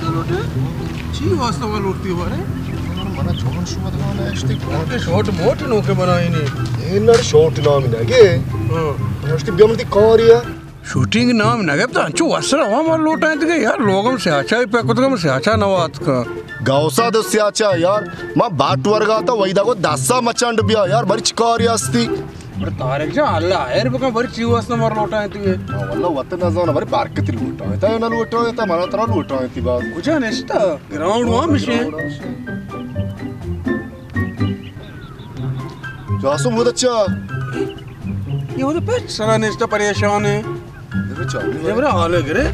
का लोटे ची वास्तव में लूटती हो रे मना जोन सुमत ना इष्टे ओके शॉर्ट मोट नोके बनाई नहीं एनर शॉर्ट नाम नगे हां इष्टे ब्यमती कोरिया शूटिंग नाम नगे तो अंचु वसरा वहां लोटा है तो यार लोगम से अच्छा ही पे कुछ से अच्छा नवात का गावसा दस्याचा यार मा बाट वर्गा तो वैदा को दासा मचांड बिया यार बरी कोरिया अस्ति बरं तारेकच्या हल्ला आहे रे बघा बरी चिवस नंबर लोटा आहे तुझे वल्ला वत ना जाना बरी बारकती लूटा है ता ना लूटा है ता मला तरह लूटा है ती बात कुछ नेस्टा ग्राउंड वहां मिशे जासो बहुत अच्छा ये वो तो पे सारा नेस्टा परेशान है देखो चल ये बड़ा हाल है रे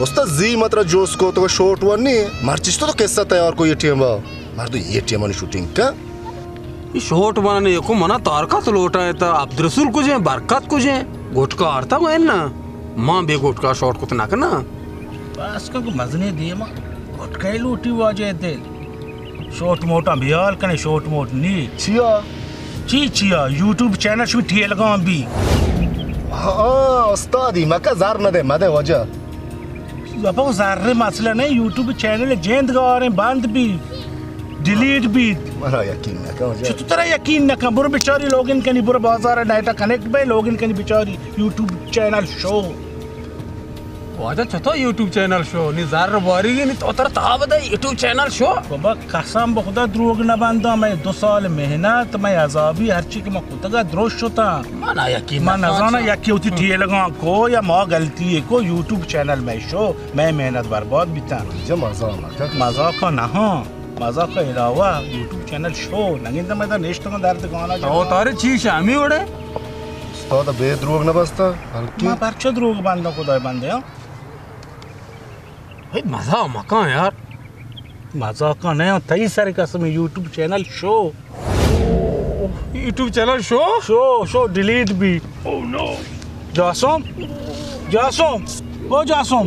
उस्ता जी मात्रा जोश को तो शॉर्ट वन नहीं मार्चिस तो कैसा तैयार को ये टीम बा मार दो ये टीम वाली शूटिंग का ये शॉर्ट बनाने को मना तारका तो लोटा है ता अब्द रसूल को जे बरकत को जे गुटका आरता को है ना मां बे गुटका शॉर्ट को तो ना करना बस का मजने दिए मां गुटका ही लूटी वाजे थे शॉर्ट मोटा बियाल कने शॉर्ट मोट नी चिया YouTube चैनल शू ठिए लगा भी हां उस्ताद ही मका जार न दे मदे वजह बाबा ज़ारे मसला नहीं YouTube चैनल जेंद गारे बंद भी डिलीट भी मला यकीन ना का वजह तो तेरा यकीन ना का बुर बेचारी लॉगिन कनी बुर बाजार डाटा कनेक्ट बे लॉगिन कनी बेचारी YouTube चैनल शो वाजा छतो YouTube चैनल शो नि जार बारी नि तो तर ता बदा YouTube चैनल शो बाबा कसम बखुदा द्रोग न बंदा मैं 2 साल मेहनत मैं अजाबी हर चीज में खुदा द्रोश होता माना यकीन मैं ना जाना या कि उठी ठिए लगा को या मां गलती है को YouTube चैनल में शो मैं मेहनत बर्बाद बिता जो मजा मजाक ना हो मजाक के अलावा YouTube चैनल शो नगिन तो मैं तो नेक्स्ट को दर्द गाना तो तारे चीज शामी ओड़े उस्ताद बे द्रोग न बसता हल्की मैं परचो द्रोग बंदा को दे बंदे भाई मजा मका यार मजाक का नहीं तई सारे कसम YouTube channel show YouTube channel show show delete भी ओह नो जासम ओ जासम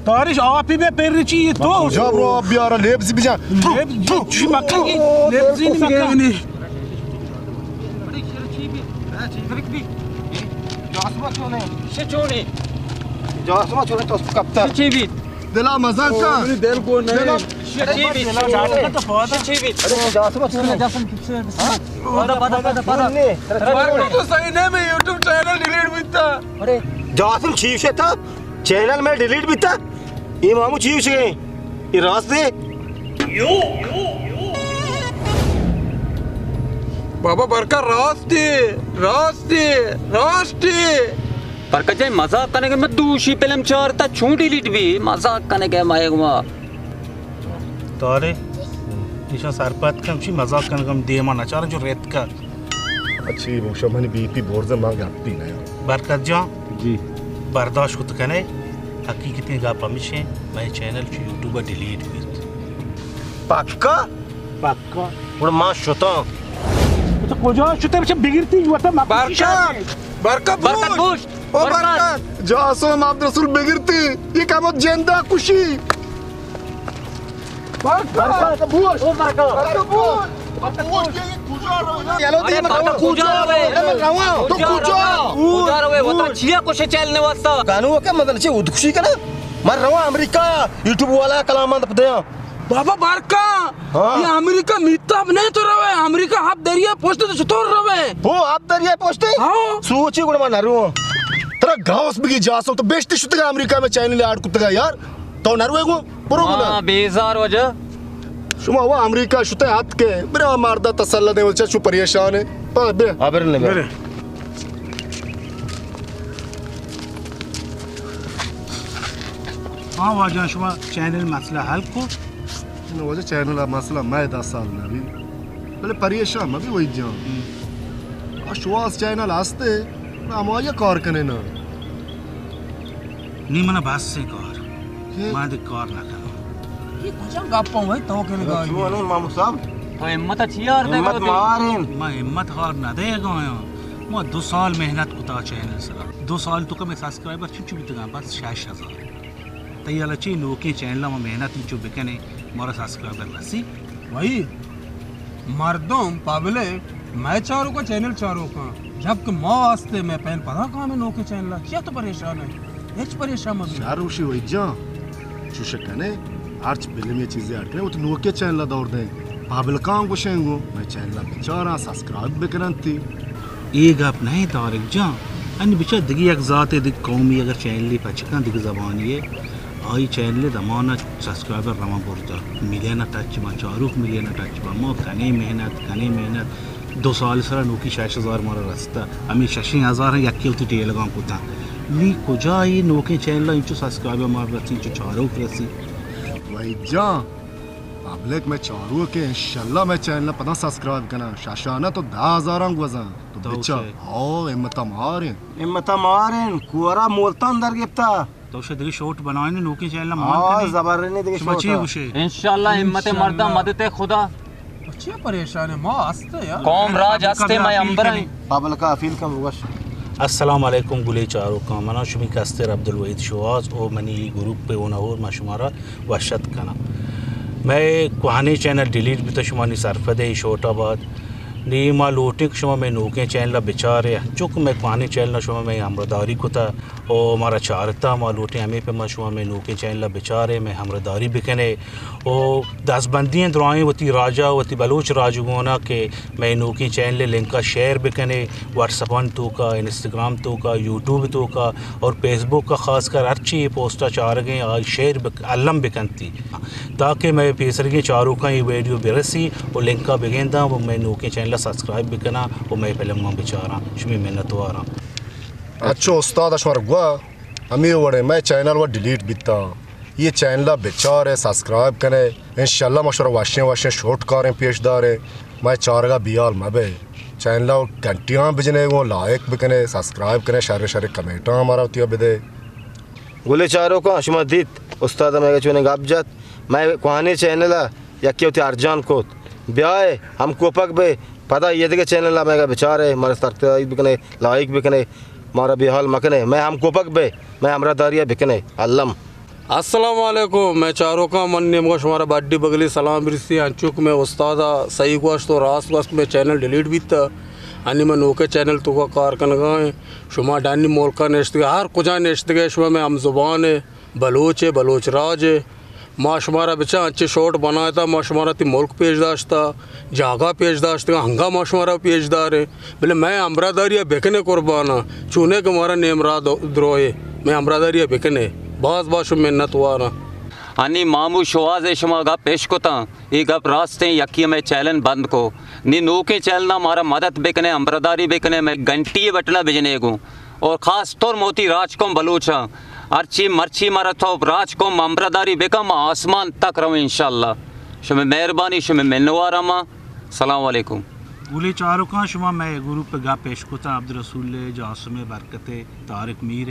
तारिश आप ही में पेर रही है तो जा ब्रो अब यार लेब्स भी जा लेब्स मक्का की लेब्स नहीं मक्का जासमा चोने तो कप्ता दिला मजा का दिल को नहीं तो सही नहीं मैं YouTube चैनल डिलीट बिता अरे जासम चीफ से था चैनल में डिलीट बिता ये मामू चीफ से ये रास्ते बाबा बरका रास्ते बरका जाए मजाक करने के मैं दूसरी फिल्म चारता छू डिलीट भी मजाक करने के मायगमा तारे निशा सरपत कम शी मजाक करने कम दे माना चार जो रेत का अच्छी मोशा मनी बीपी बोर्ड मांग आती ना बरकत जा जी बर्दाश्त होता कने हकीकत में गा पमिशे मैं चैनल YouTube डिलीट कर पक्का और मां शोता तो कोजा शुते बच्चे बिगड़ती हुआ था बरकत बुश ओ बरकत जासम अब्द रसूल बिगड़ती ये क्या बहुत जिंदा खुशी बरकत बुश ओ बरकत यालो दे मैं पूजा रवे वो तो छिया कुछ चलने वास्ता गानू का मतलब छे उदखुशी का ना मर रहा अमेरिका YouTube वाला कलामंद पदया बाबा बारका ये अमेरिका मिताब नहीं तो रवे अमेरिका हाफ दरिया पोस्ट तो छतोर रवे वो आप दरिया पोस्टे हां सोची गुण मा नरु तेरा गावस बिगी जासो तो बेस्ट शुतगा अमेरिका में चैनल आड़ कुतगा यार तो नरवे को पुरो गुना हां बेजार वजह शुमा वो अमेरिका शुते हाथ के मेरा मारदा तसल्ला दे वचा छु परेशान है पर बे आबर ने बे हां वाजा शुमा चैनल मसला हल को न वजह चैनल मसला मैं 10 साल ना भी पहले परेशान मैं भी वही जा अश्वास चैनल आस्ते ना मोया कार कने ना नी मना बास से कार मां दे कार ना करो ये कुछ गप्पा हुए तो के लगा सुनो मामू साहब तो हिम्मत अच्छी यार देखो हिम्मत मारें मैं हिम्मत हार ना देगा मैं 2 साल मेहनत कुता चैनल सरा 2 साल तो कम सब्सक्राइबर चुप बितगा बस 6000 तैयार अच्छी नोके चैनल में मेहनत चुप बिकने मारा सब्सक्राइबर रसी भाई मर्दों पब्लिक मैं चारों का चैनल चारों का जबकि माँ वास्ते मैं पहन पता कहाँ में नोके चैनल क्या तो परेशान है हिच परेशान मत शाहरुखी वैजा शुशकने आर्च बिल्म ये चीजें आटने वो तो नोके चैनल दौड़ दें पाबल काम को शेंगो मैं चैनल बेचारा सब्सक्राइब भी करंती एक आप नहीं तारिक जा अन्य बिचा दिगी एक जात दिग कौमी अगर चैनल पचका दिग जबान ये आई चैनल दमाना सब्सक्राइबर रमा बोलता मिलियन टच में चारूक मिलियन टच में मो कने मेहनत 2 साल सरा नोकी 6000 मारा रास्ता अमी 60,000 है यक्की उती टेल गांव कुता नी कुजा ये नोके चैनल इंचो सब्सक्राइबर मार रसी इंचो चारूक रसी वैजा पब्लिक में चारू के इंशाल्लाह मैं चैनल पता सब्सक्राइब करना शाशाना तो 10,000 गुजा तो बिचा ओ हिम्मत मारें कुआरा मोलता अंदर गिफ्ता तो शे दिगी शॉट बनाने नोके चैनल मान हाँ कने जबर ने देखिए बची उसे इंशाल्लाह हिम्मत मर्दा मदद खुदा अच्छी परेशान है माँ वास्ते यार कौम राज हस्ते मैं अंबर है पाबल का अफील का मुगश अस्सलाम वालेकुम गुले चारों का मना शुमी कस्तर अब्दुल वहीद शवाज और मनी ग्रुप पे होना हो मशुमारा वशत कना मैं कुहानी चैनल डिलीट भी तो शुमानी सरफदे शोटाबाद नी माँ लोटिक शुमा में नोके चैनल बेचारे चुक मैं कुहानी चैनल शुमा में हमरदारी कुता और हमारा चारता माँ लोटे हमें पे माँ शुमा में नोके चैनल बेचारे में हमरदारी बिकने और 10 बंदियाँ दुआएं वती राजा वती बलोच राजगोना के मैं नोके चैनल लिंक का शेयर बिकने व्हाट्सअप तो का इंस्टाग्राम तो का यूट्यूब तो का और फेसबुक का खासकर अच्छी पोस्टा चार गए आज शेयर अलम बिकनती ताकि मैं पेसरगी चारों का ये वीडियो बेरसी और लिंक का बिगेंदा वो मैं नोके चैनल सब्सक्राइब भी करना और मैं पहले माँ बेचारा शुमी मेहनत हो रहा अच्छा उस्ताद अशवर गुआ हमें वड़े मैं चैनल वो डिलीट बिता ये चैनल बेचारे सब्सक्राइब करें इंशाल्लाह मशवरा वाशे शॉर्ट करें पेशदार मैं चारगा बियाल मबे चैनल घंटियाँ बिजने वो लायक भी करें सब्सक्राइब करें शर कमेंटा हमारा होती है बिदे गुले चारों का शुमदीत उस्ताद मैं चुने गाबजत मैं कहानी चैनल या क्या होती अर्जान को ब्याह हम कोपक बे पता ये थे कि चैनल मैं बेचारे हमारे सरकारी बिकने लायक बिकने हमारा बेहाल मकने मैं हम कोपक बे मैं हमरा दारिया बिकने अल्लम अस्सलाम वालेकुम मैं चारों का मन नेम का शुमारा बड्डी बगली सलाम बिरसी अंचुक में उस्तादा सही गोश तो रास वस्त में चैनल डिलीट भी था अन्य में नोके चैनल तो का कार कनगाए शुमा डानी मोलका नेश्त हर कुजा नेश्त गए शुमा में हम जुबान है बलोच राज है माँ शुमारा बच्चा अच्छे शॉट बनाया था माँ शुमारा ती मुल्क पेशदाश था जागा पेशदाश था हंगा माँ शुमारा पेशदार है बोले मैं अमरादारिया बेकने कुर्बाना चूने के हमारा नेमरा द्रोहे मैं अमरादारिया बेकने बास मेहनत हुआ ना अनि मामू शवाज शुमा गप पेश को ता ये गप रास्ते यकी में चैलन बंद को नी नोके चैलना मारा मदद बेकने अमरादारी बेकने मैं घंटी बटना भेजने को और ख़ास तौर मोती राजकोम बलूचा अर्ची मर्ची मारा तो राजकोम अमरादारी बेकम आसमान तक रहो इंशाल्लाह शुमे मेहरबानी शुमे मिलनवारा माँ सलाम वालेकुम गुले चारों का शुमा मैं ग्रुप पे गा पेश को था अब्दुल रसूल जासुम बरकते तारिक मीर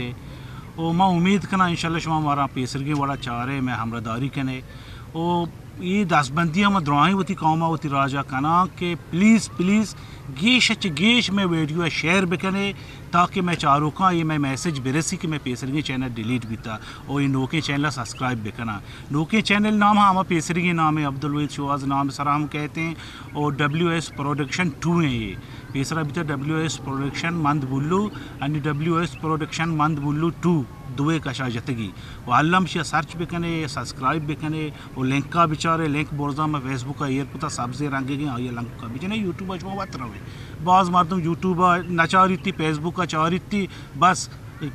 और मैं उम्मीद करना इंशाल्लाह शुमा हमारा पेसरगी वाला चार है मैं हमरादारी कने और ये 10 बंदियाँ में दुआएं होती कौमा होती राजा कना के प्लीज़ गेश में वीडियो शेयर बिकने ताकि मैं चारों का ये मैं मैसेज बिरसी कि मैं पेसरगी चैनल डिलीट भी था और ये नोके चैनल सब्सक्राइब बिकना नोके चैनल नाम है हमारा पेसरगी नाम है अब्दुल वहीद शवाज नाम सर हम कहते हैं और WS प्रोडक्शन 2 है ये पेसरा भी था WS प्रोडक्शन मंद बुल्लू आणि WS प्रोडक्शन मंद बुल्लू 2 दुए कशा जतगी वो अल्लम से सर्च बिकने सब्सक्राइब बिकने और लिंक का बेचारे लिंक बोर्जा में फेसबुक का एयर पुता सबसे रंगे गए ये लिंक का बिचने यूट्यूब अजमा बात रहे बाज मारतम यूट्यूब नचारिती फेसबुक का चारिती बस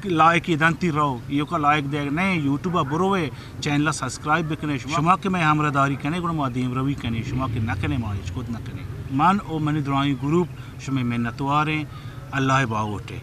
लायक इधंती रहो ये का लायक दे नहीं यूट्यूब बुरोवे चैनल सब्सक्राइब बिकने शुमा के मैं हमरादारी कने गुण मादीम रवि कने शुमा के न कने माइज खुद न कने मन और मनी दुआई ग्रुप शुमे मेहनतवारे अल्लाह बावोटे